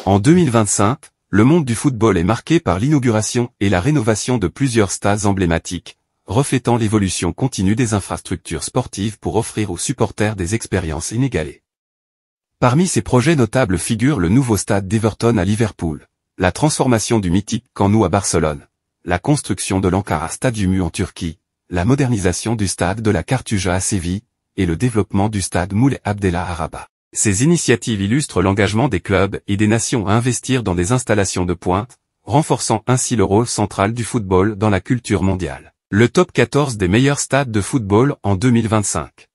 En 2025, le monde du football est marqué par l'inauguration et la rénovation de plusieurs stades emblématiques, reflétant l'évolution continue des infrastructures sportives pour offrir aux supporters des expériences inégalées. Parmi ces projets notables figurent le nouveau stade d'Everton à Liverpool, la transformation du mythique Camp Nou à Barcelone, la construction de l'Ankara Stadyumu en Turquie, la modernisation du stade de la Cartuja à Séville, et le développement du stade Moulay Abdellah à Rabat. Ces initiatives illustrent l'engagement des clubs et des nations à investir dans des installations de pointe, renforçant ainsi le rôle central du football dans la culture mondiale. Le top 14 des meilleurs stades de football en 2025.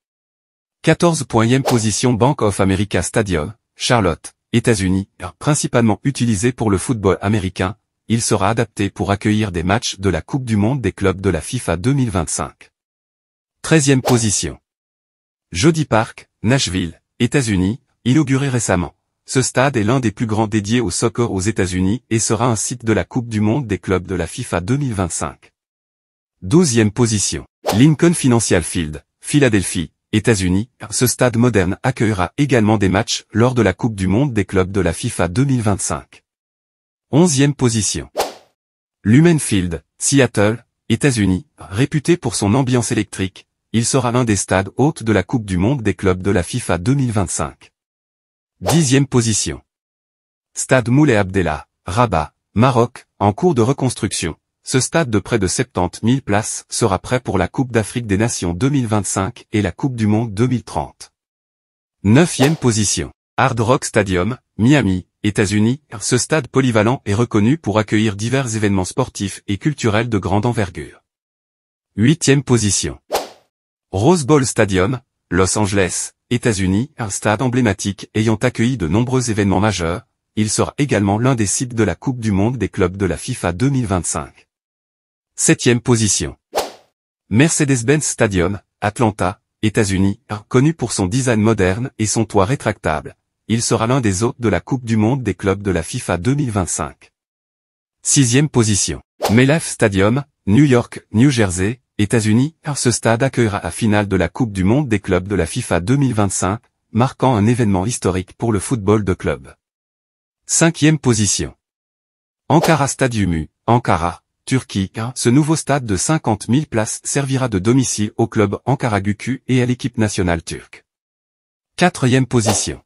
14e position Bank of America Stadium, Charlotte, États-Unis, principalement utilisé pour le football américain, il sera adapté pour accueillir des matchs de la Coupe du Monde des clubs de la FIFA 2025. 13e position. Jody Park, Nashville, États-Unis, inauguré récemment. Ce stade est l'un des plus grands dédiés au soccer aux États-Unis et sera un site de la Coupe du Monde des clubs de la FIFA 2025. 12e position. Lincoln Financial Field, Philadelphie, États-Unis. Ce stade moderne accueillera également des matchs lors de la Coupe du Monde des clubs de la FIFA 2025. 11e position. Lumen Field, Seattle, États-Unis. Réputé pour son ambiance électrique, il sera l'un des stades hôtes de la Coupe du Monde des clubs de la FIFA 2025. 10e position. Stade Moulay Abdellah, Rabat, Maroc, en cours de reconstruction. Ce stade de près de 70 000 places sera prêt pour la Coupe d'Afrique des Nations 2025 et la Coupe du Monde 2030. 9e position. Hard Rock Stadium, Miami, États-Unis. Ce stade polyvalent est reconnu pour accueillir divers événements sportifs et culturels de grande envergure. 8e position. Rose Bowl Stadium, Los Angeles, États-Unis. Un stade emblématique ayant accueilli de nombreux événements majeurs, il sera également l'un des sites de la Coupe du Monde des clubs de la FIFA 2025. 7e position. Mercedes-Benz Stadium, Atlanta, États-Unis. Connu pour son design moderne et son toit rétractable, il sera l'un des hôtes de la Coupe du Monde des clubs de la FIFA 2025. 6e position. MetLife Stadium, New York, New Jersey, États-Unis. Ce stade accueillera la finale de la Coupe du Monde des clubs de la FIFA 2025, marquant un événement historique pour le football de club. 5e position. Ankara Stadyumu, Ankara, Turquie. Ce nouveau stade de 50 000 places servira de domicile au club Ankara-Gücü et à l'équipe nationale turque. 4e position.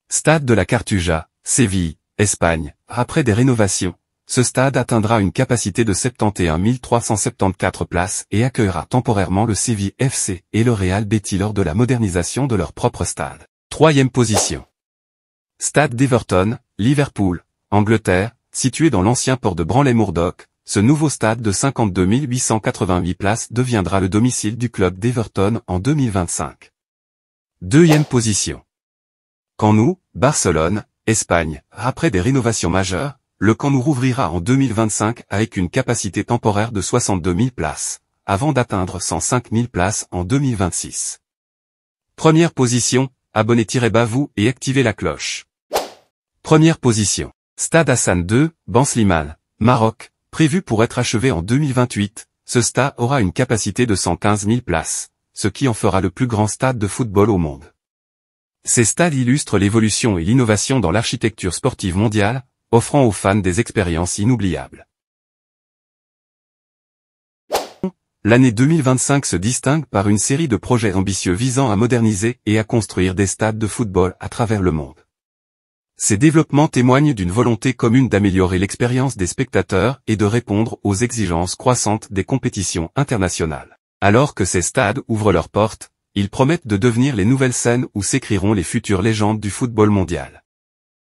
Stade de la Cartuja, Séville, Espagne. Après des rénovations, ce stade atteindra une capacité de 71 374 places et accueillera temporairement le Séville FC et le Real Betis lors de la modernisation de leur propre stade. 3e position. Stade d'Everton, Liverpool, Angleterre, situé dans l'ancien port de Bramley-Mourdock, ce nouveau stade de 52 888 places deviendra le domicile du club d'Everton en 2025. 2e position. Camp Nou, Barcelone, Espagne. Après des rénovations majeures, le Camp Nou rouvrira en 2025 avec une capacité temporaire de 62 000 places, avant d'atteindre 105 000 places en 2026. Première position, abonnez-vous et activez la cloche. Première position. Stade Hassan II, Ben Slimane, Maroc, prévu pour être achevé en 2028, ce stade aura une capacité de 115 000 places, ce qui en fera le plus grand stade de football au monde. Ces stades illustrent l'évolution et l'innovation dans l'architecture sportive mondiale, offrant aux fans des expériences inoubliables. L'année 2025 se distingue par une série de projets ambitieux visant à moderniser et à construire des stades de football à travers le monde. Ces développements témoignent d'une volonté commune d'améliorer l'expérience des spectateurs et de répondre aux exigences croissantes des compétitions internationales. Alors que ces stades ouvrent leurs portes, ils promettent de devenir les nouvelles scènes où s'écriront les futures légendes du football mondial.